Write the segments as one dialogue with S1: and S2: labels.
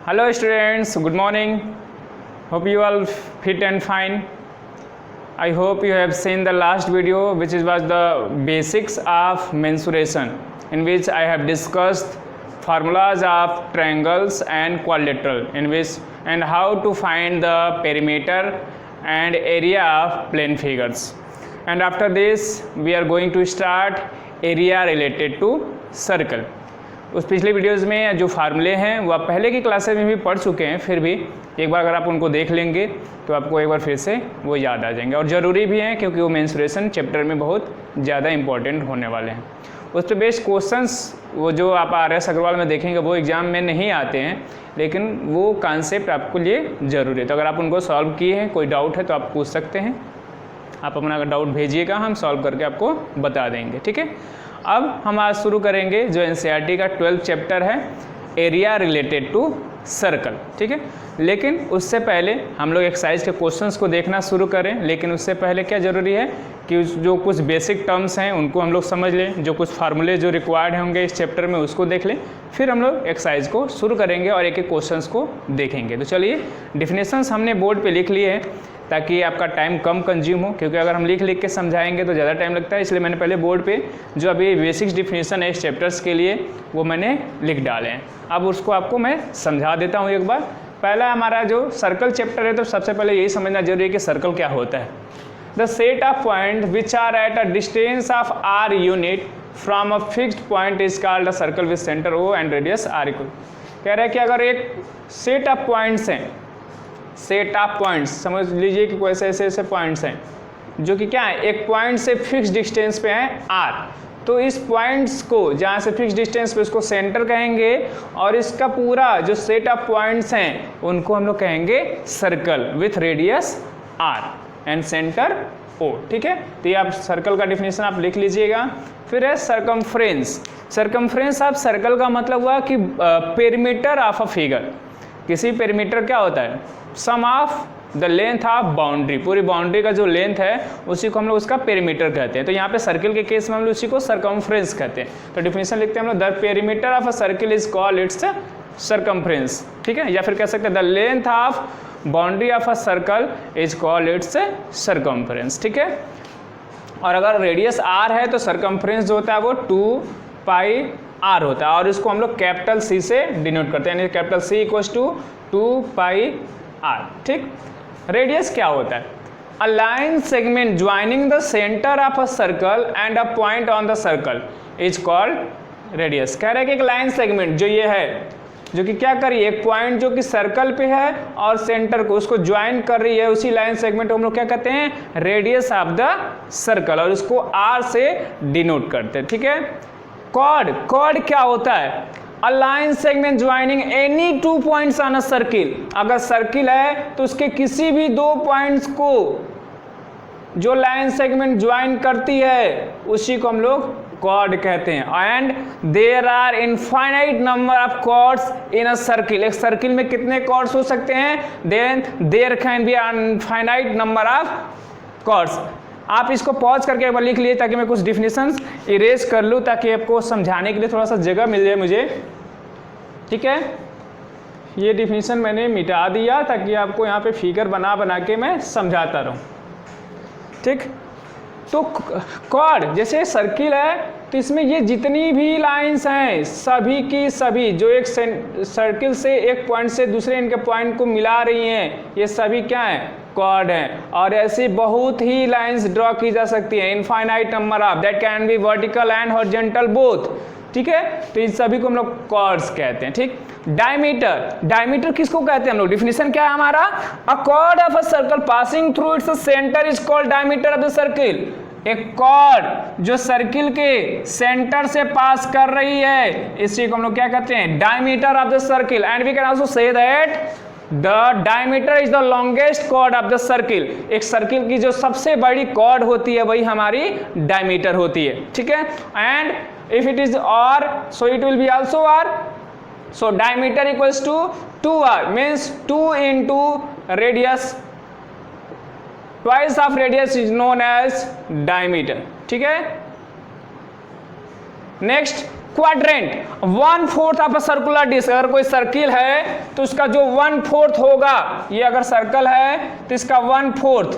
S1: Hello students, good morning. Hope you all fit and fine. I hope you have seen the last video which was the basics of mensuration, in which I have discussed formulas of triangles and quadrilateral, in which and how to find the perimeter and area of plane figures. And after this we are going to start area related to circle. उस पिछले videos में जो फार्मूले हैं वो आप पहले की क्लासेस में भी पढ़ चुके हैं, फिर भी एक बार अगर आप उनको देख लेंगे तो आपको एक बार फिर से वो याद आ जाएंगे और ज़रूरी भी हैं क्योंकि वो मेंसुरेशन चैप्टर में बहुत ज़्यादा इंपॉर्टेंट होने वाले हैं। उस पर बेस्ड क्वेश्चंस वो जो आप RS अग्रवाल में देखेंगे वो एग्ज़ाम में नहीं आते हैं, लेकिन वो कॉन्सेप्ट आपके लिए ज़रूरी है। तो अगर आप उनको सॉल्व किए हैं, कोई डाउट है तो आप पूछ सकते हैं, आप अपना डाउट भेजिएगा, हम सॉल्व करके आपको बता देंगे। ठीक है, अब हम आज शुरू करेंगे जो NCERT का 12th चैप्टर है, एरिया रिलेटेड टू सर्कल। ठीक है, लेकिन उससे पहले हम लोग एक्सरसाइज के क्वेश्चंस को देखना शुरू करें। लेकिन उससे पहले क्या ज़रूरी है कि जो कुछ बेसिक टर्म्स हैं उनको हम लोग समझ लें, जो कुछ फार्मूले जो रिक्वायर्ड होंगे इस चैप्टर में उसको देख लें, फिर हम लोग एक्सरसाइज को शुरू करेंगे और एक एक क्वेश्चंस को देखेंगे। तो चलिए, डिफिनेशंस हमने बोर्ड पे लिख लिए हैं ताकि आपका टाइम कम कंज्यूम हो, क्योंकि अगर हम लिख के समझाएंगे तो ज़्यादा टाइम लगता है, इसलिए मैंने पहले बोर्ड पे जो अभी बेसिक्स डिफिनेशन है इस चैप्टर्स के लिए वो मैंने लिख डाले हैं। अब उसको आपको मैं समझा देता हूँ एक बार। पहला हमारा जो सर्कल चैप्टर है, तो सबसे पहले यही समझना जरूरी है कि सर्कल क्या होता है। The set of point which are at a distance of r unit from a fixed point is called a circle with centre O and radius r equal. कह रहा है कि अगर एक सेट ऑफ पॉइंट्स हैं, सेट ऑफ पॉइंट्स समझ लीजिए कि कोई ऐसे पॉइंट्स हैं जो कि क्या है, एक पॉइंट से फिक्स डिस्टेंस पे हैं r, तो इस पॉइंट्स को जहाँ से फिक्स डिस्टेंस पे उसको सेंटर कहेंगे और इसका पूरा जो सेट ऑफ पॉइंट्स हैं उनको हम लोग कहेंगे circle with radius r and centre O। ठीक है, तो ये आप सर्कल का डिफिनेशन आप लिख लीजिएगा। फिर है सर्कमफ्रेंस। सर्कमफ्रेंस ऑफ सर्कल का मतलब हुआ कि पेरीमीटर ऑफ अ फिगर। किसी पेरीमीटर क्या होता है, sum of the length of boundary, पूरी बाउंड्री का जो लेंथ है उसी को हम लोग उसका पेरीमीटर कहते हैं। तो यहाँ पे सर्कल के केस में हम लोग उसी को सर्कमफ्रेंस कहते हैं। तो डिफिनेशन लिखते हैं हम लोग, the perimeter of a circle is called its circumference. ठीक है, या फिर कह सकते हैं the length of boundary of a circle is called its circumference. ठीक है, और अगर रेडियस r है तो सर्कमफ्रेंस जो होता है वो 2 पाई r होता है, और इसको हम लोग कैपिटल C से डिनोट करते हैं, यानी capital C equals to 2 pi r। ठीक, रेडियस क्या होता है, a line segment joining the centre of a circle and a point on the circle is called radius. कह रहे हैं कि एक लाइन सेगमेंट जो ये है, जो कि क्या कर रही है, एक पॉइंट जो कि सर्कल पे है और सेंटर को उसको ज्वाइन कर रही है, उसी लाइन सेगमेंट को हम लोग क्या कहते हैं, रेडियस ऑफ द सर्कल, और उसको r से डिनोट करते हैं। ठीक है, कॉर्ड, कॉर्ड क्या होता है, a line segment joining any 2 points on a circle. अगर सर्किल है तो उसके किसी भी 2 पॉइंट्स को जो लाइन सेगमेंट ज्वाइन करती है उसी को हम लोग कॉर्ड कहते हैं। And there are infinite number of chords in a circle. एक सर्किल में कितने कॉर्ड्स हो सकते हैं, then there can be infinite number of chords. आप इसको पॉज करके एक बार लिख लिए ताकि मैं कुछ डिफिनेशंस इरेज कर लूँ, ताकि आपको समझाने के लिए थोड़ा सा जगह मिल जाए मुझे। ठीक है, ये डिफिनेशन मैंने मिटा दिया ताकि आपको यहाँ पे फिगर बना के मैं समझाता रहूँ। ठीक, तो कॉर्ड जैसे सर्किल है तो इसमें ये जितनी भी लाइंस हैं सभी की सभी जो एक सर्किल से एक पॉइंट से दूसरे इनके पॉइंट को मिला रही हैं, ये सभी क्या हैं, कॉर्ड हैं। और ऐसी बहुत ही लाइंस ड्रॉ की जा सकती हैं, infinite number of, that can be vertical and horizontal both. ठीक है, तो इन सभी को हम लोग कॉर्ड्स कहते हैं। ठीक, डायमीटर, डायमीटर किसको कहते हैं हम लोग, डिफिनेशन क्या है हमारा, अ cord of a circle passing through its centre is called diameter of the circle. एक कॉर्ड जो सर्किल के सेंटर से पास कर रही है इसी को हम लोग क्या कहते हैं, diameter of the circle. And we can also say that the diameter is the longest chord of the circle. एक सर्किल की जो सबसे बड़ी कॉर्ड होती है वही हमारी डायमीटर होती है। ठीक है, and if it is r so it will be also r, so diameter equals to 2r means 2 into radius, twice of radius is known as diameter। ठीक है, next quadrant, 1/4 of a circular disc, अगर कोई circle है तो उसका जो 1/4 होगा, ये अगर सर्कल है तो इसका 1/4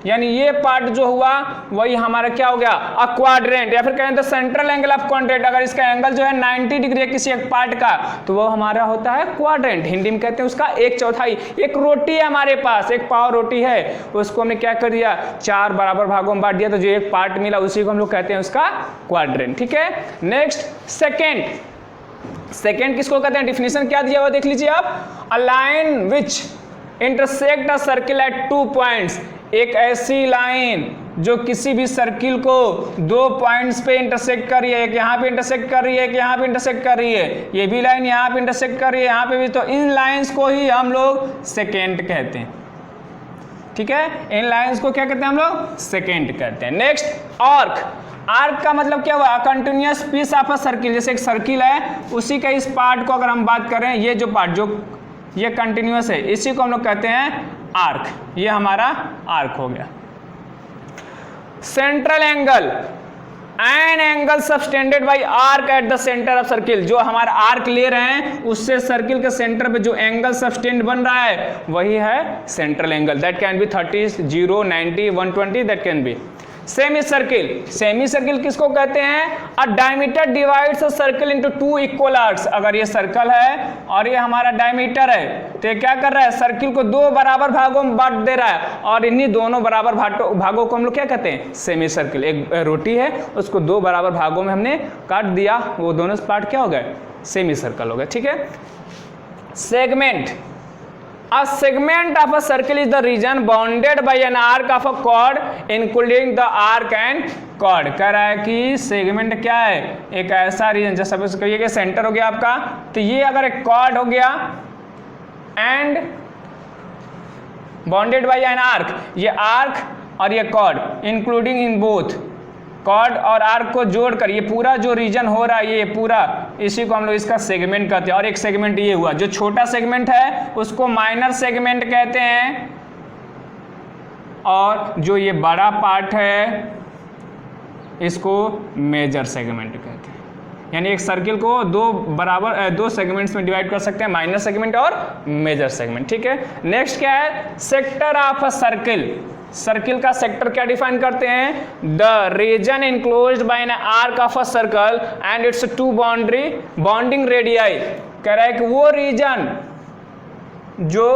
S1: यानी ये पार्ट जो हुआ वही हमारा क्या हो गया, अ क्वाड्रेंट, या फिर कहें तो सेंट्रल एंगल ऑफ क्वाड्रेंट, अगर इसका एंगल जो है 90 डिग्री है किसी एक पार्ट का तो वो हमारा होता है क्वाड्रेंट, हिंदी में कहते हैं उसका 1/4। एक रोटी है हमारे पास, एक पाव रोटी है, उसको हमने क्या कर दिया, 4 बराबर भागों में बांट दिया, तो जो एक पार्ट मिला उसी को हम लोग कहते हैं उसका क्वाड्रेंट। ठीक है, नेक्स्ट सेकेंड किसको कहते हैं, डिफिनेशन क्या दिया हुआ देख लीजिए आप, a line which intersect a circle eight 2 points, एक ऐसी लाइन जो किसी भी सर्किल को 2 पॉइंट्स पे इंटरसेक्ट कर रही है, एक यहाँ पे इंटरसेक्ट कर रही है, एक यहाँ पे इंटरसेक्ट कर रही है, ये भी लाइन यहाँ पे इंटरसेक्ट कर रही है, यहाँ पे भी, तो इन लाइंस को ही हम लोग सेकेंड कहते हैं। ठीक है, इन लाइंस को क्या कहते हैं हम लोग, सेकेंड कहते हैं। नेक्स्ट आर्क, आर्क का मतलब क्या हुआ, continuous piece of a circle, जैसे एक सर्किल है उसी का इस पार्ट को अगर हम बात करें, ये जो पार्ट जो ये कंटिन्यूअस है इसी को हम लोग कहते हैं आर्क, ये हमारा आर्क हो गया। Central angle, an angle subtended bye arc at the centre of circle, जो हमारा आर्क ले रहे हैं उससे सर्किल के सेंटर पे जो एंगल सबटेंड बन रहा है वही है central angle, that can be 30, 0, 90, 120, that can be. Semi circle, semi circle किसको कहते हैं, a diameter divides a circle into 2 equal arcs, अगर ये सर्कल है और ये हमारा डायमीटर है तो ये क्या कर रहा है, सर्किल को 2 बराबर भागों में बांट दे रहा है, और इन्हीं दोनों बराबर भागों को हम लोग क्या कहते हैं, सेमी सर्किल। एक रोटी है उसको 2 बराबर भागों में हमने काट दिया, वो दोनों पार्ट क्या हो गए, सेमी सर्कल हो गए। ठीक है, segment, a segment of a circle is the region bounded by an arc of a chord including the arc and chord। कह रहा है कि सेगमेंट क्या है, एक ऐसा रीजन, जैसे सपोज करिए कि सेंटर हो गया आपका, तो ये अगर एक कॉर्ड हो गया and bounded by an arc, ये आर्क और ये chord including in both, chord और आर्क को जोड़कर ये पूरा जो रीजन हो रहा है ये पूरा, इसी को हम लोग इसका सेगमेंट कहते हैं। और एक सेगमेंट ये हुआ, जो छोटा सेगमेंट है उसको माइनर सेगमेंट कहते हैं, और जो ये बड़ा पार्ट है इसको मेजर सेगमेंट कहते हैं। यानी एक सर्किल को 2 सेगमेंट्स में डिवाइड कर सकते हैं, माइनर सेगमेंट और मेजर सेगमेंट। ठीक है, नेक्स्ट क्या है, sector of a circle, circle का सेक्टर क्या डिफाइन करते हैं, the region enclosed by an arc of a circle and its 2 bounding radii. कह रहा है कि वो रीजन जो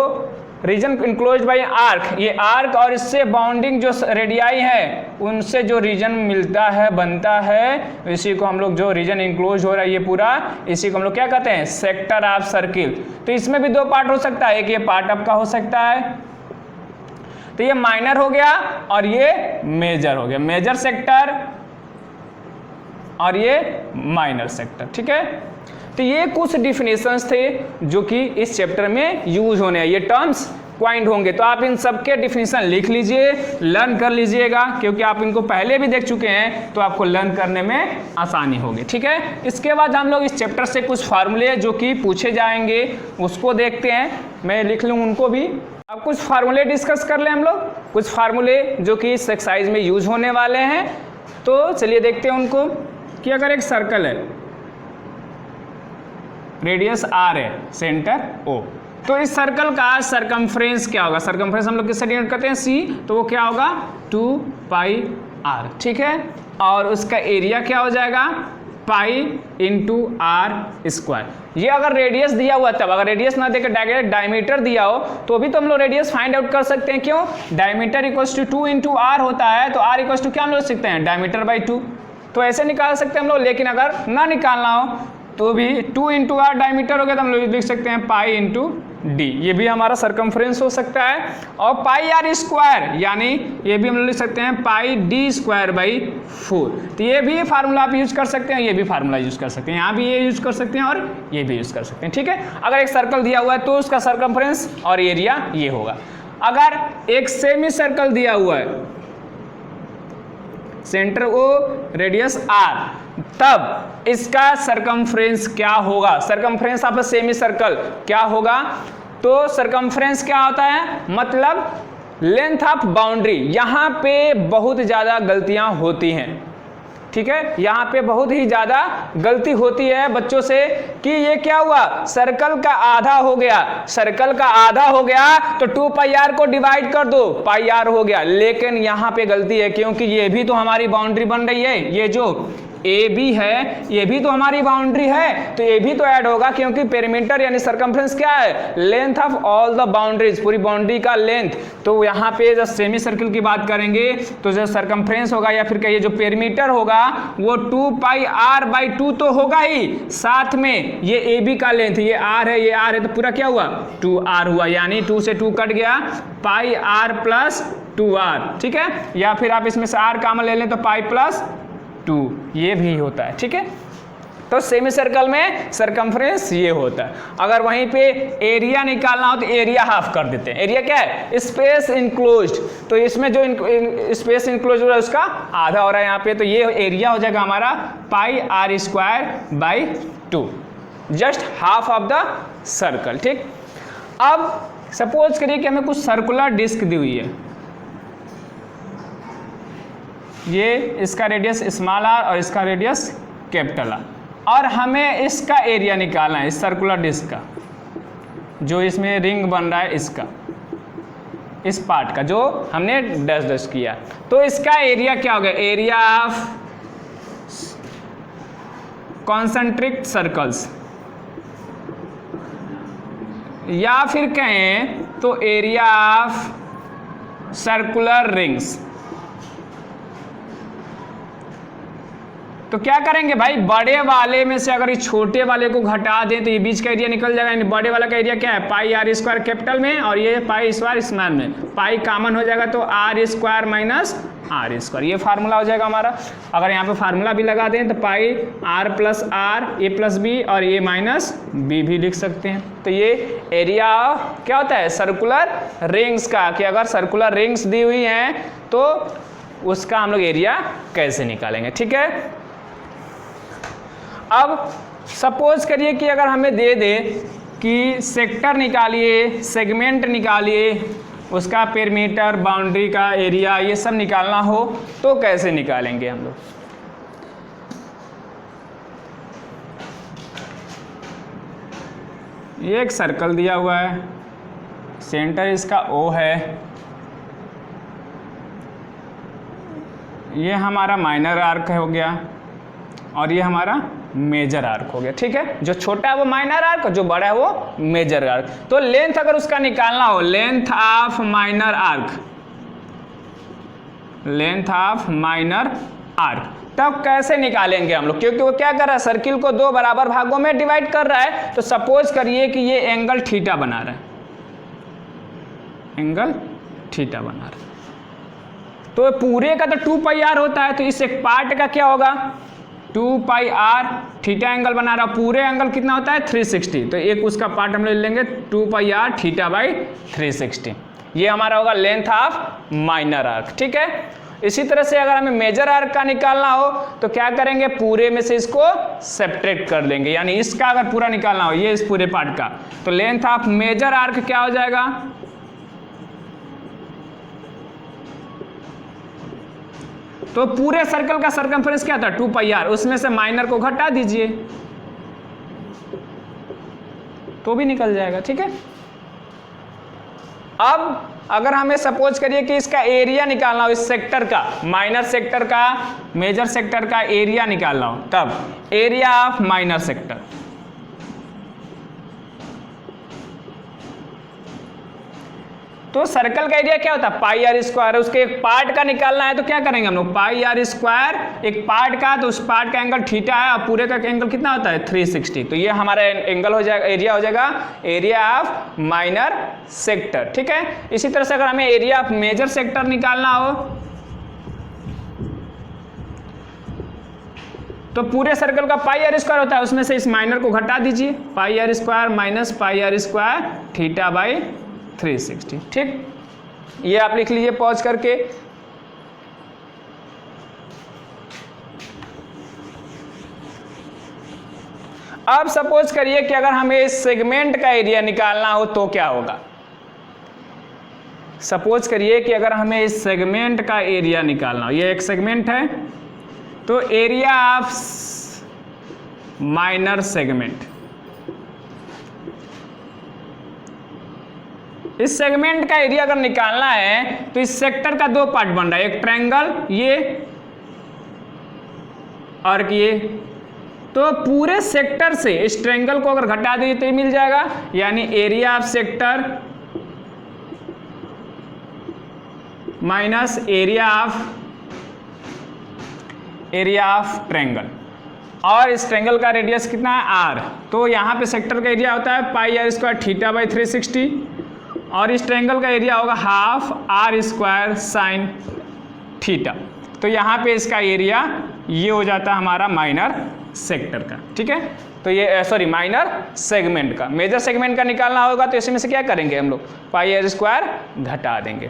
S1: रीजन इनक्लोज्ड बाय आर्क, ये आर्क और इससे बाउंडिंग जो रेडियाई है उनसे जो रीजन मिलता है बनता है, इसी को हम लोग, जो रीजन इनक्लोज हो रहा है ये पूरा, इसी को हम लोग क्या कहते हैं, सेक्टर ऑफ सर्किल। तो इसमें भी 2 पार्ट हो सकता है, एक ये पार्ट आपका हो सकता है, तो ये माइनर हो गया और ये मेजर हो गया, मेजर सेक्टर और ये माइनर सेक्टर। ठीक है, तो ये कुछ डिफिनेशंस थे जो कि इस चैप्टर में यूज होने हैं, ये टर्म्स क्वाइंट होंगे, तो आप इन सब के डिफिनेशन लिख लीजिए, लर्न कर लीजिएगा, क्योंकि आप इनको पहले भी देख चुके हैं तो आपको लर्न करने में आसानी होगी। ठीक है, इसके बाद हम लोग इस चैप्टर से कुछ फार्मूले जो कि पूछे जाएंगे उसको देखते हैं, मैं लिख लूँ उनको भी। अब कुछ फार्मूले डिस्कस कर लें हम लोग, कुछ फार्मूले जो कि इस एक्सरसाइज में यूज होने वाले हैं, तो चलिए देखते हैं उनको। कि अगर एक सर्कल है, रेडियस r है, सेंटर O, तो इस सर्कल का सरकमफ्रेंस क्या होगा, सरकमफ्रेंस हम लोग किससे डिनोट करते हैं, c, तो वो क्या होगा 2πr। ठीक है, और उसका एरिया क्या हो जाएगा, पाई इंटू r स्क्वायर। ये अगर रेडियस दिया हुआ तब, अगर रेडियस ना देकर डायरेक्ट डायमीटर दिया हो तो भी तो हम लोग रेडियस फाइंड आउट कर सकते हैं। क्यों, diameter equals to 2 into r होता है, तो r इक्वल्स टू क्या हम लोग लिख सकते हैं, डायमीटर बाई 2, तो ऐसे निकाल सकते हैं हम लोग। लेकिन अगर ना निकालना हो तो भी 2 इंटू आर डायमीटर हो गया तो हम लोग लिख सकते हैं पाई इंटू डी, ये भी हमारा सरकमफ्रेंस हो सकता है। और पाई आर स्क्वायर, यानी ये भी हम लोग लिख सकते हैं पाई डी स्क्वायर बाई 4, तो ये भी फार्मूला आप यूज कर सकते हैं, ये भी फार्मूला यूज कर सकते हैं, यहाँ भी ये यूज कर सकते हैं और ये भी यूज कर सकते हैं। ठीक है, अगर एक सर्कल दिया हुआ है तो उसका सरकमफ्रेंस और एरिया ये होगा। अगर एक सेमी सर्कल दिया हुआ है, सेंटर ओ, रेडियस आर, तब इसका सरकमफ्रेंस क्या होगा, circumference of a semi circle क्या होगा, तो सरकमफ्रेंस क्या होता है, मतलब लेंथ ऑफ बाउंड्री। यहां पे बहुत ज्यादा गलतियां होती हैं। ठीक है, यहाँ पे बहुत ही ज्यादा गलती होती है बच्चों से कि ये क्या हुआ, सर्कल का आधा हो गया, सर्कल का आधा हो गया तो 2 पाई आर को डिवाइड कर दो, पाई आर हो गया। लेकिन यहाँ पे गलती है क्योंकि ये भी तो हमारी बाउंड्री बन रही है, ये जो ए बी है ये भी तो हमारी बाउंड्री है, तो ये भी तो ऐड होगा क्योंकि पेरीमीटर यानी सरकमफ्रेंस क्या है, length of all the boundaries, पूरी बाउंड्री का लेंथ। तो यहाँ पे जब सेमी सर्किल की बात करेंगे तो जो सरकमफ्रेंस होगा या फिर कहिए जो पेरीमीटर होगा वो 2 पाई आर बाई 2 तो होगा ही, साथ में ये ए बी का लेंथ, ये आर है ये आर है, तो पूरा क्या हुआ 2r हुआ, यानी 2 से 2 कट गया, पाई आर प्लस 2r, ठीक है। या फिर आप इसमें से r कॉमन ले लें तो पाई प्लस 2, ये भी होता है, ठीक है। तो सेमी सर्कल में सरकमफ्रेंस ये होता है। अगर वहीं पे एरिया निकालना हो तो एरिया हाफ कर देते हैं। एरिया क्या है, स्पेस इंक्लोज्ड, तो इसमें जो स्पेस इंक्लोज हो रहा है उसका आधा हो रहा है यहाँ पे, तो ये एरिया हो जाएगा हमारा pi r square by 2, just half of the circle, ठीक। अब सपोज करिए कि हमें कुछ सर्कुलर डिस्क दी हुई है, ये इसका रेडियस स्मॉल आर और इसका रेडियस कैपिटल आर, और हमें इसका एरिया निकालना है, इस सर्कुलर डिस्क का, जो इसमें रिंग बन रहा है इसका, इस पार्ट का जो हमने डैश डैश किया, तो इसका एरिया क्या हो गया, एरिया ऑफ कॉन्सेंट्रिक सर्कल्स, या फिर कहें तो एरिया ऑफ सर्कुलर रिंग्स। तो क्या करेंगे भाई, बड़े वाले में से अगर इस छोटे वाले को घटा दें तो ये बीच का एरिया निकल जाएगा, यानी बड़े वाला का एरिया क्या है, पाई आर स्क्वायर कैपिटल में और ये पाई स्क्वायर स्मॉल में, पाई कॉमन हो जाएगा तो r square minus r square, ये फार्मूला हो जाएगा हमारा। अगर यहाँ पे फार्मूला भी लगा दें तो pi r plus r a plus b और ए माइनस बी भी लिख सकते हैं। तो ये एरिया क्या होता है सर्कुलर रिंग्स का, कि अगर सर्कुलर रिंग्स दी हुई हैं तो उसका हम लोग एरिया कैसे निकालेंगे, ठीक है। अब सपोज करिए कि अगर हमें दे दे कि सेक्टर निकालिए, सेगमेंट निकालिए, उसका पेरीमीटर, बाउंड्री का एरिया, ये सब निकालना हो तो कैसे निकालेंगे हम लोग। ये एक सर्कल दिया हुआ है, सेंटर इसका O है, ये हमारा माइनर आर्क हो गया और ये हमारा मेजर आर्क हो गया, ठीक है। जो छोटा है वो माइनर आर्क, जो बड़ा है वो मेजर आर्क। तो लेंथ अगर उसका निकालना हो, length of minor arc, length of minor arc, तब कैसे निकालेंगे हम लोग, क्योंकि वो क्या कर रहा है, सर्किल को 2 बराबर भागों में डिवाइड कर रहा है। तो सपोज करिए कि ये एंगल थीटा बना रहा है, एंगल थीटा बना रहा है, तो पूरे का तो 2 पाई आर होता है, तो इस एक पार्ट का क्या होगा 2 पाई आर, थीटा एंगल बना रहा, पूरे एंगल कितना होता है 360, तो एक उसका पार्ट हम ले लेंगे 2 पाई आर थीटा बाई 360, ये हमारा होगा लेंथ ऑफ माइनर आर्क, ठीक है। इसी तरह से अगर हमें मेजर आर्क का निकालना हो तो क्या करेंगे, पूरे में से इसको सब्ट्रैक्ट कर लेंगे, यानी इसका अगर पूरा निकालना हो, ये इस पूरे पार्ट का, तो लेंथ ऑफ मेजर आर्क क्या हो जाएगा, तो पूरे सर्कल का सरकमफ्रेंस क्या था 2 पाई आर, उसमें से माइनर को घटा दीजिए तो भी निकल जाएगा, ठीक है। अब अगर हमें सपोज करिए कि इसका एरिया निकालना हो, इस सेक्टर का, माइनर सेक्टर का मेजर सेक्टर का एरिया निकालना हो, तब एरिया ऑफ माइनर सेक्टर, तो सर्कल का एरिया क्या होता है पाई आर स्क्वायर, उसके एक पार्ट का निकालना है तो क्या करेंगे हम लोग, पाई आर स्क्वायर एक पार्ट का, तो उस पार्ट का एंगल थीटा है और पूरे का एंगल कितना होता है 360, तो ये हमारा एंगल हो जाएगा, एरिया हो जाएगा एरिया ऑफ माइनर सेक्टर, ठीक है। इसी तरह से अगर हमें एरिया ऑफ मेजर सेक्टर निकालना हो तो पूरे सर्कल का पाई आर स्क्वायर होता है, उसमें से इस माइनर को घटा दीजिए, pi r square minus pi r square theta by 360, ठीक। ये आप लिख लीजिए पॉज करके। अब सपोज करिए कि अगर हमें इस सेगमेंट का एरिया निकालना हो तो क्या होगा, सपोज करिए कि अगर हमें इस सेगमेंट का एरिया निकालना हो, ये एक सेगमेंट है, तो एरिया ऑफ माइनर सेगमेंट, इस सेगमेंट का एरिया अगर निकालना है तो इस सेक्टर का दो पार्ट बन रहा है, एक ट्रायंगल ये और ये, तो पूरे सेक्टर से इस ट्रायंगल को अगर घटा दीजिए तो ये मिल जाएगा, यानी area of sector minus area of triangle, और इस ट्रायंगल का रेडियस कितना है आर, तो यहाँ पे सेक्टर का एरिया होता है pi r square theta by 360, और इस ट्रायंगल का एरिया होगा half r square sine theta. तो यहाँ पे इसका एरिया ये हो जाता है हमारा माइनर सेक्टर का, ठीक है। तो ये सॉरी माइनर सेगमेंट का, मेजर सेगमेंट का निकालना होगा तो इसमें से क्या करेंगे हम लोग, पाई आर स्क्वायर घटा देंगे।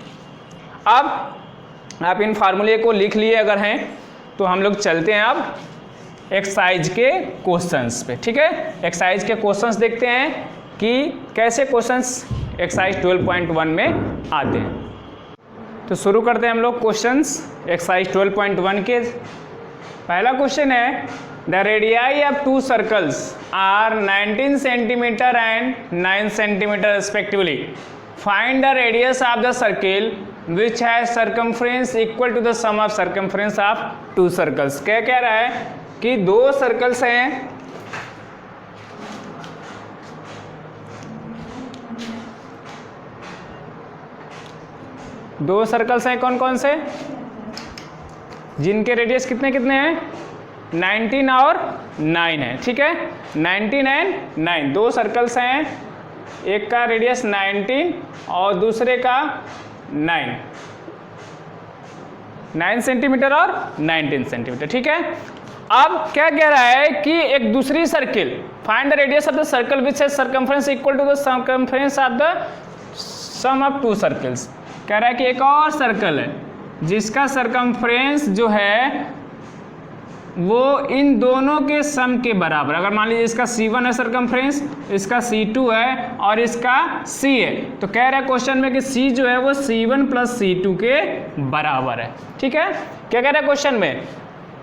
S1: अब आप इन फार्मूले को लिख लिए अगर हैं तो हम लोग चलते हैं अब एक्सरसाइज के क्वेश्चंस पे, ठीक है। एक्सरसाइज के क्वेश्चंस देखते हैं कि कैसे क्वेश्चंस एक्सरसाइज 12.1 में आते हैं। तो शुरू करते हैं हम लोग क्वेश्चंस एक्सरसाइज 12.1 के। पहला क्वेश्चन है the radii of two circles are 19 centimetre and 9 centimetre respectively, find the radius of the circle which has circumference equal to the sum of circumference of two circles. क्या कह रहा है कि दो circles हैं, दो सर्कल्स हैं कौन कौन से, जिनके रेडियस कितने कितने हैं 19 और 9 है, ठीक है। 19 एंड 9 दो सर्कल्स हैं, एक का रेडियस 19 और दूसरे का 9 सेंटीमीटर और 19 सेंटीमीटर, ठीक है। अब क्या कह रहा है कि एक दूसरी circle, find the radius of the circle which has circumference equal to the circumference of the sum of two circles. कह रहा है कि एक और सर्कल है जिसका सर्कमफ्रेंस जो है वो इन दोनों के सम के बराबर, अगर मान लीजिए इसका C1 है सर्कमफ्रेंस, इसका C2 है और इसका C है, तो कह रहा है क्वेश्चन में कि C जो है वो C1 प्लस C2 के बराबर है, ठीक है। क्या कह रहा है क्वेश्चन में,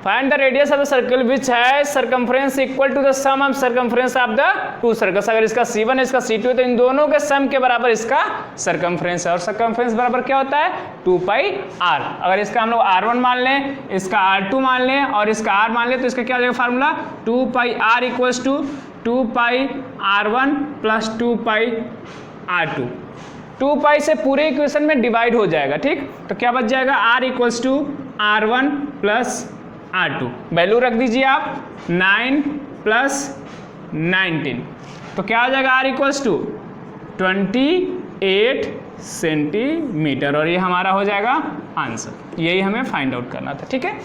S1: find the radius of the circle which है circumference equal to the sum of circumference of the two circles. अगर इसका C1 है इसका C2 है तो इन दोनों के सम के बराबर इसका सर्कमफ्रेंस है, और सर्कमफ्रेंस बराबर क्या होता है 2 पाई r। अगर इसका हम लोग r1 मान लें, इसका r2 मान लें और इसका r मान लें तो इसका क्या हो जाएगा formula 2 pi r equals to 2 pi r1 plus 2 pi r2। 2 pi से पूरे इक्वेशन में डिवाइड हो जाएगा, ठीक। तो क्या बच जाएगा r equals to r1 plus R2, value रख दीजिए आप 9 प्लस 19, तो क्या आ जाएगा R इक्वल्स टू 28 सेंटीमीटर, और ये हमारा हो जाएगा आंसर। यही हमें फाइंड आउट करना था, ठीक है।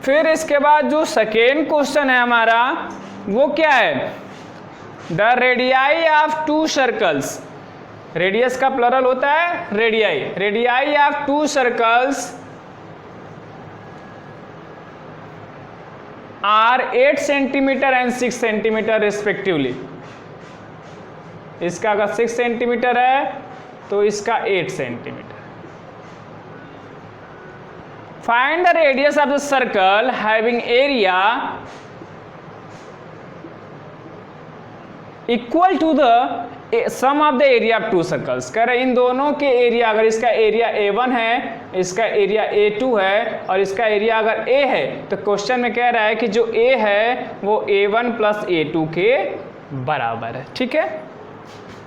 S1: फिर इसके बाद जो सेकेंड क्वेश्चन है हमारा वो क्या है, the radii of two circles, radius का प्लरल होता है radii, radii of two circles are 8 centimetre and 6 centimetre respectively. इसका अगर 6 सेंटीमीटर है तो इसका 8 centimetre. Find the radius of the circle having area equal to the sum of the area of two circles. कह रहे हैं इन दोनों के एरिया, अगर इसका एरिया A1 है, इसका एरिया A2 है और इसका एरिया अगर A है, तो क्वेश्चन में कह रहा है कि जो A है वो A1 प्लस A2 के बराबर है, ठीक है।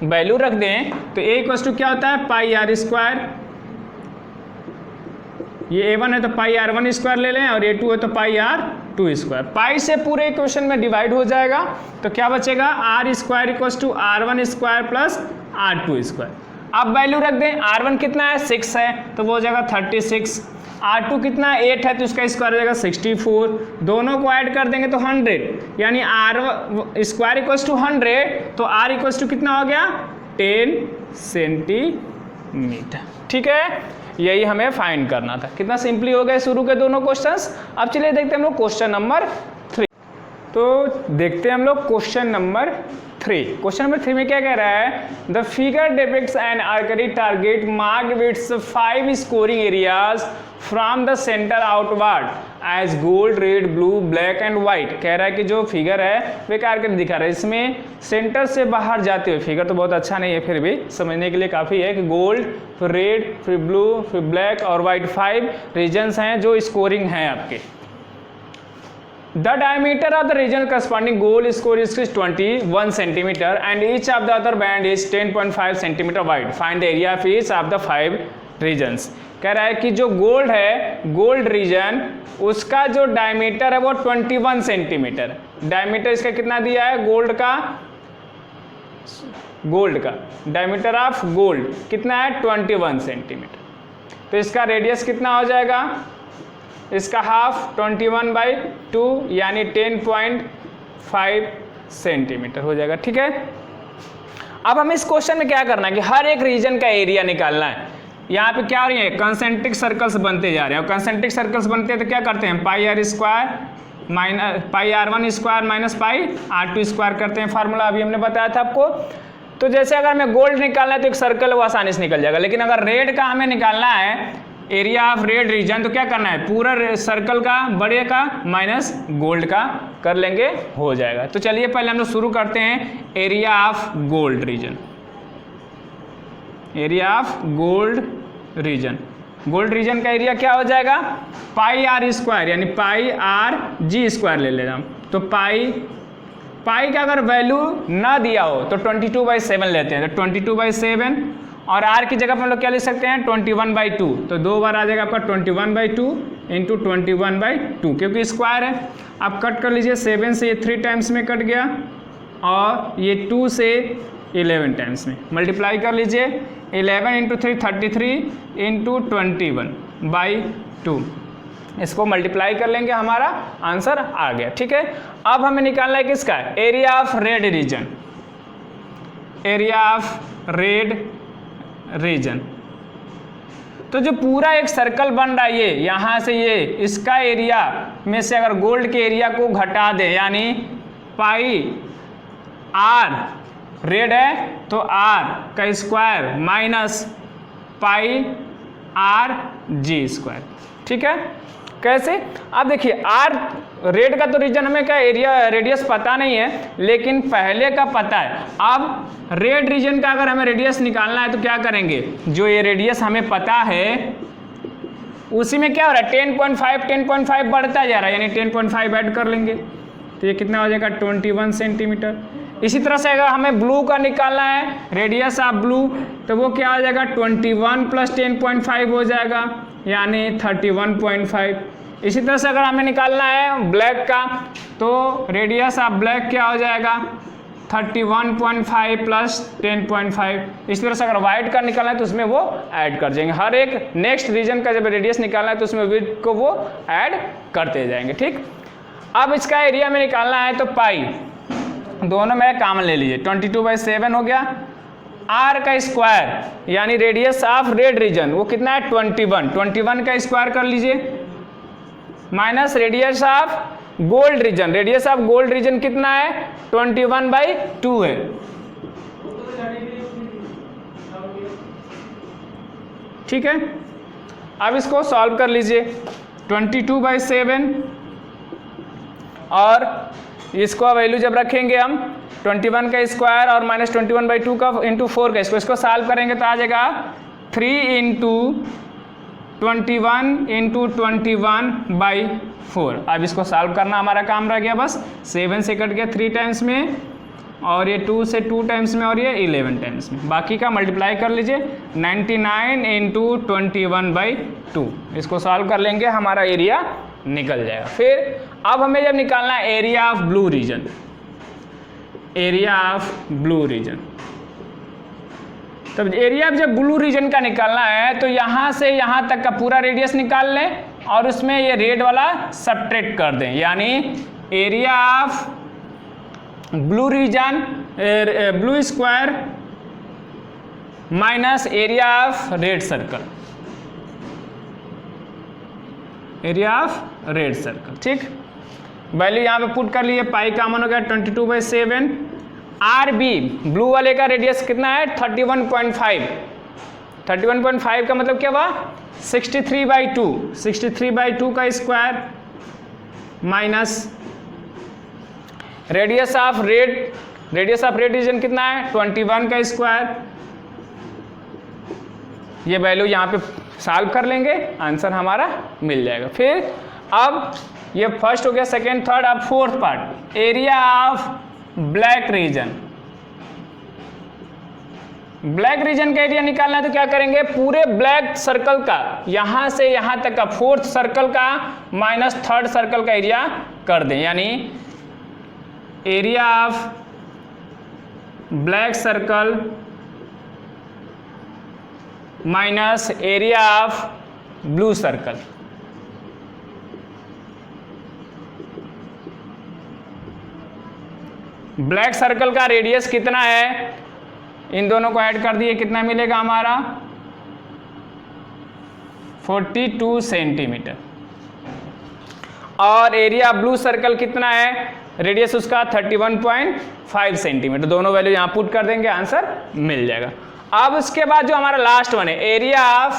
S1: वैल्यू रख दें तो A इक्वल्स टू क्या होता है पाई आर स्क्वायर, ये A1 है तो पाई R1 स्क्वायर ले लें और A2 है तो पाई R2 स्क्वायर। पाई से पूरे इक्वेशन में डिवाइड हो जाएगा तो क्या बचेगा R square equals to R1 square plus R2 square. अब वैल्यू रख दें, R1 कितना है 6 है तो वो हो जाएगा 36, R2 कितना 8 है तो इसका स्क्वायर हो जाएगा 64, दोनों को ऐड कर देंगे तो 100, यानी R स्क्वायर इक्वल्स टू 100 तो R इक्वल्स टू कितना हो गया 10 सेंटीमीटर, ठीक है। यही हमें फाइंड करना था। कितना सिंपली हो गए शुरू के दोनों क्वेश्चंस। अब चलिए देखते हैं हम लोग क्वेश्चन नंबर 3। तो देखते हैं हम लोग क्वेश्चन नंबर 3। क्वेश्चन नंबर 3 में क्या कह रहा है, the figure depicts an archery target marked with 5 scoring areas from the centre outward as gold, red, blue, black and white. कह रहा है कि जो फिगर है वो एक आर्करी दिखा रहा है, इसमें सेंटर से बाहर जाते हुए, फिगर तो बहुत अच्छा नहीं है फिर भी समझने के लिए काफ़ी है कि गोल्ड, फिर रेड, फिर ब्लू, फिर ब्लैक और व्हाइट 5 रीजन्स हैं जो स्कोरिंग हैं आपके। The diameter of the region corresponding goal score is 21 centimeter and each of the other band is 10.5 centimeter wide. Find the area of each of the 5 regions. कह रहा है कि जो गोल्ड है, गोल्ड रीजन, उसका जो डायमीटर है वो 21 सेंटीमीटर। डायमीटर इसका कितना दिया है गोल्ड का, डायमीटर ऑफ गोल्ड कितना है 21 सेंटीमीटर। तो इसका रेडियस कितना हो जाएगा, इसका हाफ 21/2 यानी 10.5 सेंटीमीटर हो जाएगा। ठीक है, अब हमें इस क्वेश्चन में क्या करना है कि हर एक रीजन का एरिया निकालना है। यहाँ पे क्या हो रही है, कंसेंट्रिक सर्कल्स बनते जा रहे हैं, और कंसेंट्रिक सर्कल्स बनते हैं तो क्या करते हैं, पाई r स्क्वायर माइनस पाई r1 स्क्वायर माइनस पाई r2 स्क्वायर करते हैं। फार्मूला अभी हमने बताया था आपको। तो जैसे अगर हमें गोल्ड निकालना है तो एक सर्कल वो आसानी से निकल जाएगा, लेकिन अगर रेड का हमें निकालना है, एरिया ऑफ रेड रीजन, तो क्या करना है, पूरा सर्कल का बड़े का माइनस गोल्ड का कर लेंगे, हो जाएगा। तो चलिए पहले हम लोग शुरू करते हैं area of gold reason. Area of gold reason, gold reason का एरिया क्या हो जाएगा, पाई r स्क्वायर यानी पाई r(g) स्क्वायर ले लेना। तो पाई का अगर वैल्यू ना दिया हो तो 22/7 लेते हैं, तो 22/7 और r की जगह पर हम लोग क्या ले सकते हैं 21/2। तो 2 बार आ जाएगा आपका 21/2 इंटू 21/2, क्योंकि स्क्वायर है। आप कट कर लीजिए, 7 से ये 3 टाइम्स में कट गया और ये 2 से 11 टाइम्स में मल्टीप्लाई कर लीजिए। 11 इंटू 3 33 इंटू 21/2, इसको मल्टीप्लाई कर लेंगे, हमारा आंसर आ गया। ठीक है, अब हमें निकालना है किसका, area of red region. Area of red region, तो जो पूरा एक सर्कल बन रहा है ये यहाँ से ये, इसका एरिया में से अगर गोल्ड के एरिया को घटा दें, यानी पाई r रेड है तो r का स्क्वायर माइनस पाई r(g) स्क्वायर। ठीक है, कैसे, अब देखिए r रेड का तो रीजन हमें क्या एरिया रेडियस पता नहीं है, लेकिन पहले का पता है। अब रेड रीजन का अगर हमें रेडियस निकालना है तो क्या करेंगे, जो ये रेडियस हमें पता है उसी में क्या हो रहा है 10.5 बढ़ता जा रहा है, यानी 10.5 ऐड कर लेंगे तो ये कितना हो जाएगा 21 सेंटीमीटर। इसी तरह से अगर हमें ब्लू का निकालना है, रेडियस ऑफ ब्लू, तो वो क्या हो जाएगा 21 + 10.5 हो जाएगा, यानी 31.5। इसी तरह से अगर हमें निकालना है ब्लैक का, तो रेडियस ऑफ ब्लैक क्या हो जाएगा 31.5 + 10.5। इसी तरह से अगर वाइट का निकालना है तो उसमें वो ऐड कर जाएंगे। हर एक नेक्स्ट रीजन का जब रेडियस निकालना है तो उसमें विड्थ को वो ऐड करते जाएंगे। ठीक, अब इसका एरिया में निकालना है तो पाई दोनों में कॉमन ले लीजिए, 22/7 हो गया। r का स्क्वायर यानी रेडियस ऑफ रेड रीजन वो कितना है 21 का स्क्वायर कर लीजिए, minus radius of gold reason, radius of gold reason कितना है 21/2 है। ठीक है, अब इसको सॉल्व कर लीजिए, 22/7 और इसको वैल्यू जब रखेंगे हम 21 का स्क्वायर और माइनस 21/2 का इंटू 4 का, इसको सॉल्व करेंगे तो आ जाएगा 3 × 21 × 21/4। अब इसको सॉल्व करना हमारा काम रह गया, बस 7 से कट गया 3 टाइम्स में, और ये 2 से 2 टाइम्स में, और ये 11 टाइम्स में। बाकी का मल्टीप्लाई कर लीजिए, 99 × 21/2। इसको सॉल्व कर लेंगे, हमारा एरिया निकल जाएगा। फिर अब हमें जब निकालना है area of blue region, area of blue region, तब एरिया जब ब्लू रीजन का निकालना है तो यहाँ से यहाँ तक का पूरा रेडियस निकाल लें और उसमें ये रेड वाला सब्ट्रैक्ट कर दें, यानी area of blue region blue square minus area of red circle, area of red circle. ठीक, वैल्यू यहाँ पे पुट कर लिए, पाई कॉमन हो गया 22/7। आर बी ब्लू वाले का रेडियस कितना है 31.5। 31.5 का मतलब क्या हुआ 63/2। 63/2 का square minus radius of red region कितना है 21 का स्क्वायर। ये वैल्यू यहाँ पे सॉल्व कर लेंगे, आंसर हमारा मिल जाएगा। फिर अब ये फर्स्ट हो गया, सेकेंड, थर्ड, अब fourth part, area of black reason. Black reason का एरिया निकालना है तो क्या करेंगे, पूरे ब्लैक सर्कल का यहां से यहां तक का फोर्थ सर्कल का माइनस थर्ड सर्कल का एरिया कर दें, यानी area of black circle minus area of blue circle. Black circle का रेडियस कितना है, इन दोनों को ऐड कर दिए, कितना मिलेगा हमारा 42 सेंटीमीटर। और एरिया ब्लू सर्कल कितना है, रेडियस उसका 31.5 सेंटीमीटर। दोनों वैल्यू यहां पुट कर देंगे, आंसर मिल जाएगा। अब उसके बाद जो हमारा लास्ट वन है, area of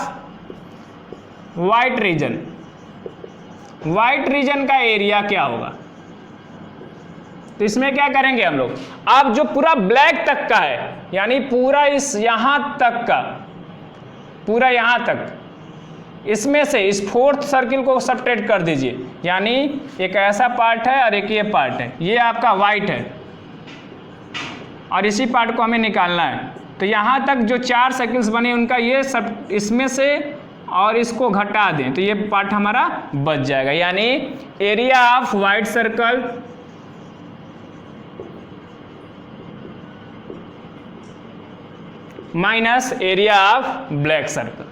S1: white region. White region का एरिया क्या होगा, तो इसमें क्या करेंगे हम लोग, अब जो पूरा ब्लैक तक का है, यानी पूरा इस यहां तक का, पूरा यहां तक, इसमें से इस फोर्थ सर्किल को सबट्रैक्ट कर दीजिए, यानी एक ऐसा पार्ट है और एक ये पार्ट है, ये आपका व्हाइट है और इसी पार्ट को हमें निकालना है। तो यहां तक जो 4 सर्किल्स बने उनका ये सब इसमें से और इसको घटा दें तो ये पार्ट हमारा बच जाएगा, यानी area of white circle minus area of black circle.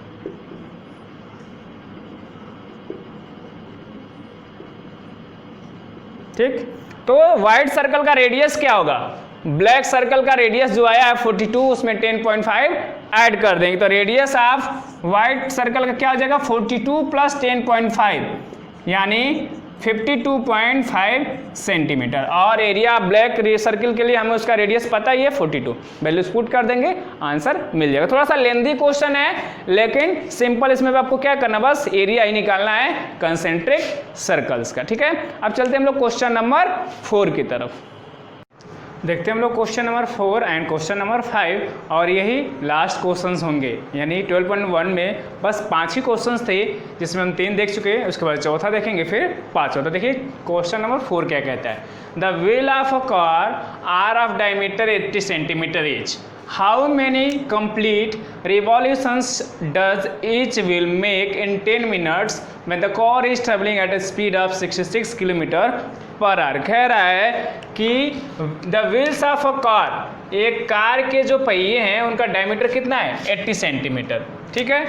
S1: ठीक, तो व्हाइट सर्कल का रेडियस क्या होगा, ब्लैक सर्कल का रेडियस जो आया है 42, उसमें 10.5 ऐड कर देंगे तो रेडियस ऑफ व्हाइट सर्कल का क्या हो जाएगा 42 प्लस 10.5 यानी 52.5 सेंटीमीटर। और एरिया ब्लैक सर्किल के लिए हमें उसका रेडियस पता ही है 42, वैल्यूज पुट कर देंगे, आंसर मिल जाएगा। थोड़ा सा लेंथी क्वेश्चन है लेकिन सिंपल, इसमें आपको क्या करना, बस एरिया ही निकालना है कंसेंट्रिक सर्कल्स का। ठीक है, अब चलते हैं हम लोग क्वेश्चन नंबर 4 की तरफ। देखते हैं हम लोग question number 4 and question number 5, और यही लास्ट क्वेश्चंस होंगे, यानी 12.1 में बस 5 ही क्वेश्चंस थे जिसमें हम 3 देख चुके हैं, उसके बाद चौथा देखेंगे, फिर 5वां। तो देखिए क्वेश्चन नंबर 4 क्या कहता है, the wheel of a car are of diameter 80 centimetre each. How many complete revolutions does each wheel make in 10 minutes when the car is traveling at a speed of 66 km per hour? कह रहा है कि the wheels of a car, एक car के जो पहिए हैं उनका डायमीटर कितना है 80 सेंटीमीटर। ठीक है,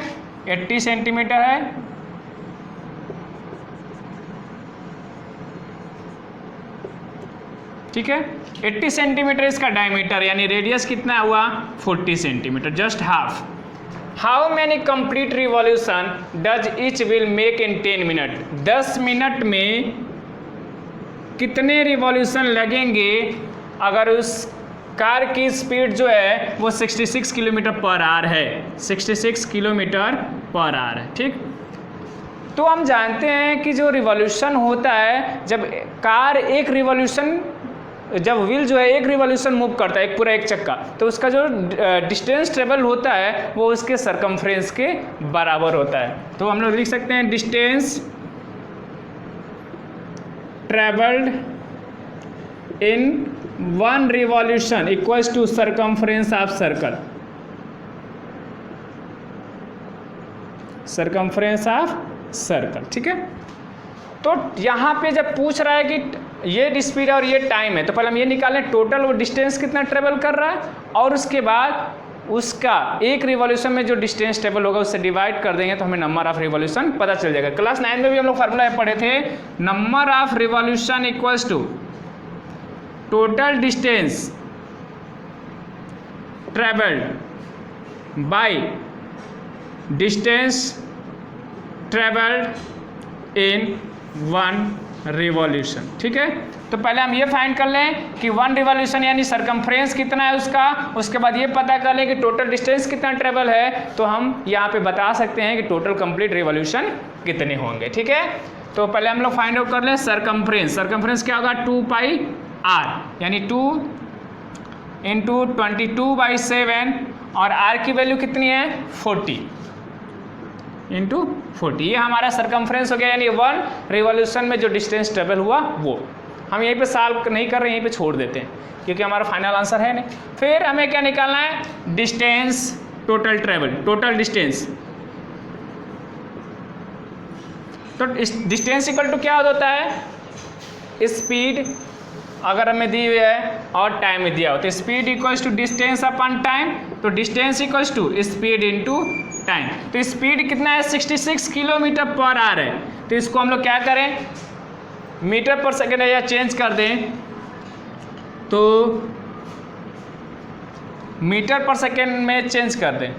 S1: 80 सेंटीमीटर है। ठीक है, 80 सेंटीमीटर इसका डायमीटर, यानी रेडियस कितना हुआ 40 centimetre, just half. How many complete revolution does each wheel make in 10 minute? 10 minute में कितने रिवॉल्यूशन लगेंगे अगर उस कार की स्पीड जो है वो 66 किलोमीटर पर आवर है, 66 किलोमीटर पर आवर है। ठीक, तो हम जानते हैं कि जो रिवॉल्यूशन होता है, जब कार एक रिवॉल्यूशन, जब व्हील जो है एक रिवॉल्यूशन मूव करता है, एक पूरा एक चक्का, तो उसका जो डिस्टेंस ट्रेवल होता है वो उसके सरकमफ्रेंस के बराबर होता है। तो हम लोग लिख सकते हैं distance travelled in 1 revolution equals to circumference of circle, circumference of circle. ठीक है, तो यहाँ पे जब पूछ रहा है कि ये स्पीड और ये टाइम है, तो पहले हम ये निकालें टोटल वो डिस्टेंस कितना ट्रेवल कर रहा है, और उसके बाद उसका एक रिवॉल्यूशन में जो डिस्टेंस ट्रेवल होगा उससे डिवाइड कर देंगे तो हमें नंबर ऑफ रिवॉल्यूशन पता चल जाएगा। क्लास 9 में भी हम लोग फार्मूला पढ़े थे, number of revolution equals to total distance travelled by distance travelled in 1 revolution. ठीक है, तो पहले हम ये फाइंड कर लें कि 1 रिवॉल्यूशन यानी सरकमफ्रेंस कितना है उसका, उसके बाद ये पता कर लें कि टोटल डिस्टेंस कितना ट्रेवल है, तो हम यहाँ पे बता सकते हैं कि टोटल कंप्लीट रिवॉल्यूशन कितने होंगे। ठीक है, तो पहले हम लोग फाइंड आउट कर लें सरकमफ्रेंस। सरकमफ्रेंस क्या होगा 2πr यानी 2 × 22/7 और r की वैल्यू कितनी है 40 × 40। ये हमारा सरकमफ्रेंस हो गया, यानी 1 रिवॉल्यूशन में जो डिस्टेंस ट्रेवल हुआ वो। हम यहीं पे सॉल्व नहीं कर रहे हैं, यहीं पे छोड़ देते हैं क्योंकि हमारा फाइनल आंसर है नहीं। फिर हमें क्या निकालना है distance, total travel, total distance. तो डिस्टेंस इक्वल टू क्या होता है स्पीड अगर हमें दी हुई है और टाइम में दिया हो, तो speed equals to distance upon time, तो distance equals to speed into time. तो स्पीड कितना है 66 किलोमीटर पर आवर है, तो इसको हम लोग क्या करें मीटर पर सेकेंड या चेंज कर दें तो मीटर पर सेकेंड में चेंज कर दें,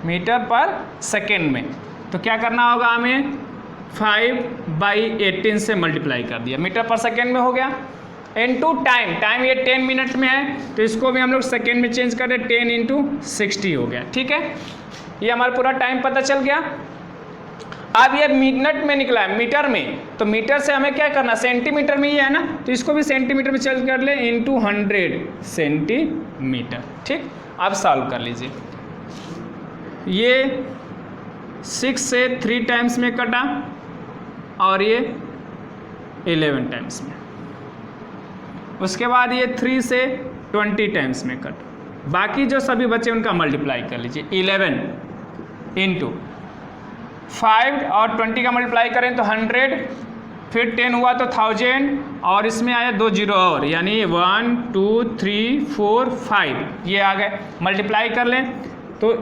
S1: मीटर पर सेकेंड में। तो क्या करना होगा हमें 5/18 से मल्टीप्लाई कर दिया, मीटर पर सेकेंड में हो गया, इनटू टाइम। टाइम ये 10 मिनट में है तो इसको भी हम लोग सेकेंड में चेंज कर दें, 10 × 60 हो गया। ठीक है, ये हमारा पूरा टाइम पता चल गया। अब ये मिनट में निकला है मीटर में, तो मीटर से हमें क्या करना सेंटीमीटर में ही है ना, तो इसको भी सेंटीमीटर में चेंज कर ले इनटू 100 सेंटीमीटर। ठीक, अब सॉल्व कर लीजिए। ये 6 से 3 टाइम्स में कटा और ये 11 टाइम्स में, उसके बाद ये 3 से 20 टाइम्स में कट, बाकी जो सभी बचे उनका मल्टीप्लाई कर लीजिए। 11 × 5 और 20 का मल्टीप्लाई करें तो 100, फिर 10 हुआ तो 1000 और इसमें आया 2 जीरो और, यानी 1 2 3 4 5 ये आ गए। मल्टीप्लाई कर लें तो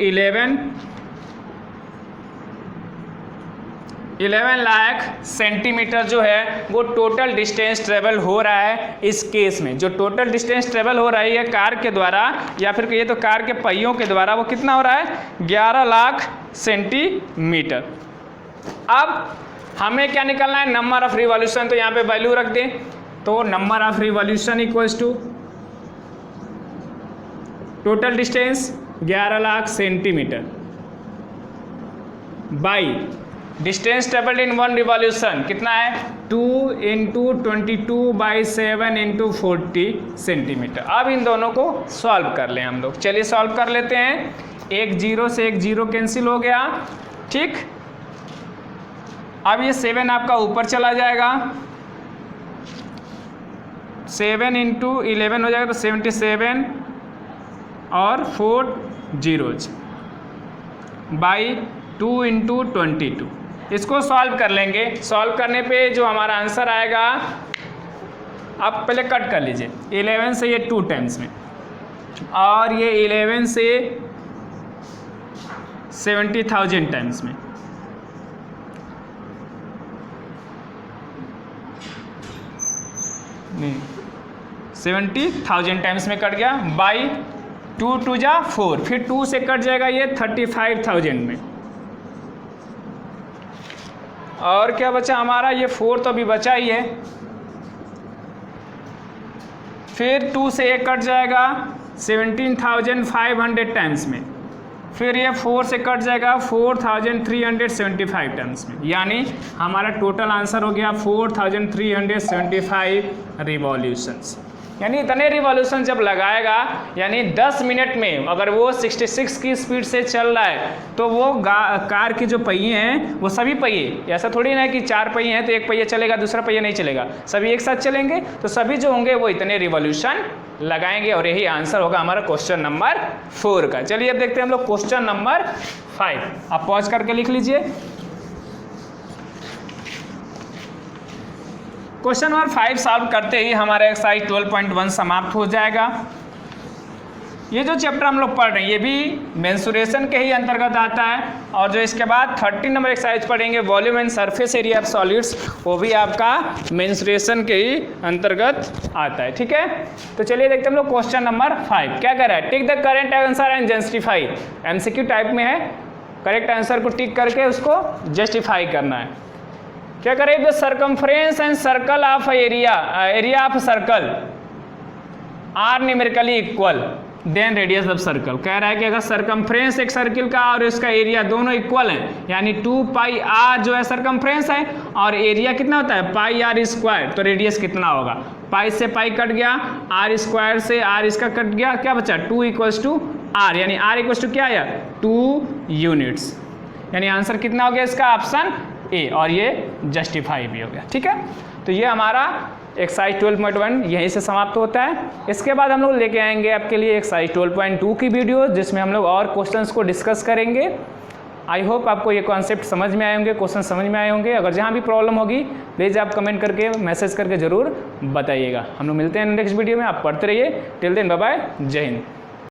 S1: 11 लाख सेंटीमीटर जो है वो टोटल डिस्टेंस ट्रेवल हो रहा है। इस केस में जो टोटल डिस्टेंस ट्रेवल हो रही है कार के द्वारा या फिर कहिए तो कार के पहियों के द्वारा, वो कितना हो रहा है 11 लाख सेंटीमीटर। अब हमें क्या निकालना है नंबर ऑफ रिवॉल्यूशन, तो यहाँ पे वैल्यू रख दें, तो number of revolution equals to total distance 11 lakh centimetre by distance travelled in 1 revolution कितना है 2 × 22/7 × 40 सेंटीमीटर। अब इन दोनों को सॉल्व कर लें हम लोग। चलिए सॉल्व कर लेते हैं। एक 0 से एक 0 कैंसिल हो गया। ठीक, अब ये 7 आपका ऊपर चला जाएगा, 7 × 11 हो जाएगा तो 77 और 4 zeros बाई 2 × 22। इसको सॉल्व कर लेंगे। सॉल्व करने पे जो हमारा आंसर आएगा, आप पहले कट कर लीजिए, 11 से ये 2 टाइम्स में और ये 11 से 70,000 टाइम्स में, नहीं 70,000 टाइम्स में कट गया, बाई 2 2 जा 4, फिर 2 से कट जाएगा ये 35,000 में, और क्या बचा हमारा ये 4 तो अभी बचा ही है, फिर 2 से 1 कट जाएगा 17,500 टाइम्स में, फिर ये 4 से कट जाएगा 4,375 टाइम्स में, यानी हमारा टोटल आंसर हो गया 4,375 रिवॉल्यूशंस। यानी इतने रिवॉल्यूशन जब लगाएगा, यानी 10 मिनट में अगर वो 66 की स्पीड से चल रहा है तो वो कार के जो पहिए हैं वो सभी पहिए, ऐसा थोड़ी ना है कि 4 पहिए हैं तो एक पहिया चलेगा दूसरा पहिया नहीं चलेगा, सभी एक साथ चलेंगे, तो सभी जो होंगे वो इतने रिवॉल्यूशन लगाएंगे। और यही आंसर होगा हमारा क्वेश्चन नंबर 4 का। चलिए अब देखते हैं हम लोग क्वेश्चन नंबर 5। आप पॉज करके लिख लीजिए। क्वेश्चन नंबर 5 सॉल्व करते ही हमारा एक्सरसाइज 12.1 समाप्त हो जाएगा। ये जो चैप्टर हम लोग पढ़ रहे हैं ये भी मेंसुरेशन के ही अंतर्गत आता है, और जो इसके बाद 13 नंबर एक्सरसाइज पढ़ेंगे volume and surface area of solids, वो भी आपका मेंसुरेशन के ही अंतर्गत आता है। ठीक है, तो चलिए देखते हैं हम लोग क्वेश्चन नंबर 5 क्या कह रहा है। Tick the correct answer and justify. MCQ type में है, करेक्ट आंसर को टिक करके उसको जस्टिफाई करना है। क्या करें, the circumference and circle of area of circle are numerically equal then radius of circle. कह रहा है कि अगर सर्कमफ्रेंस एक सर्किल का और इसका एरिया दोनों इक्वल हैं, यानी 2 पाई आर जो है सर्कमफ्रेंस है और एरिया कितना होता है पाई आर स्क्वायर, तो रेडियस कितना होगा, पाई से पाई कट गया, आर स्क्वायर से आर इसका कट गया, क्या बचा 2 इक्वल्स टू आर, यानी आर इक्वल्स टू क्या आया 2 यूनिट्स, यानी आंसर कितना हो गया इसका ऑप्शन ए, और ये जस्टिफाई भी हो गया। ठीक है, तो ये हमारा एक्सरसाइज 12.1 यहीं से समाप्त होता है। इसके बाद हम लोग लेके आएंगे आपके लिए एक्सरसाइज 12.2 की वीडियो, जिसमें हम लोग और क्वेश्चंस को डिस्कस करेंगे। आई होप आपको ये कॉन्सेप्ट समझ में आए होंगे, क्वेश्चन समझ में आए होंगे। अगर जहाँ भी प्रॉब्लम होगी प्लीज़ आप कमेंट करके मैसेज करके ज़रूर बताइएगा। हम लोग मिलते हैं नेक्स्ट वीडियो में, आप पढ़ते रहिए। टिल देन बाय बाय, जय हिंद।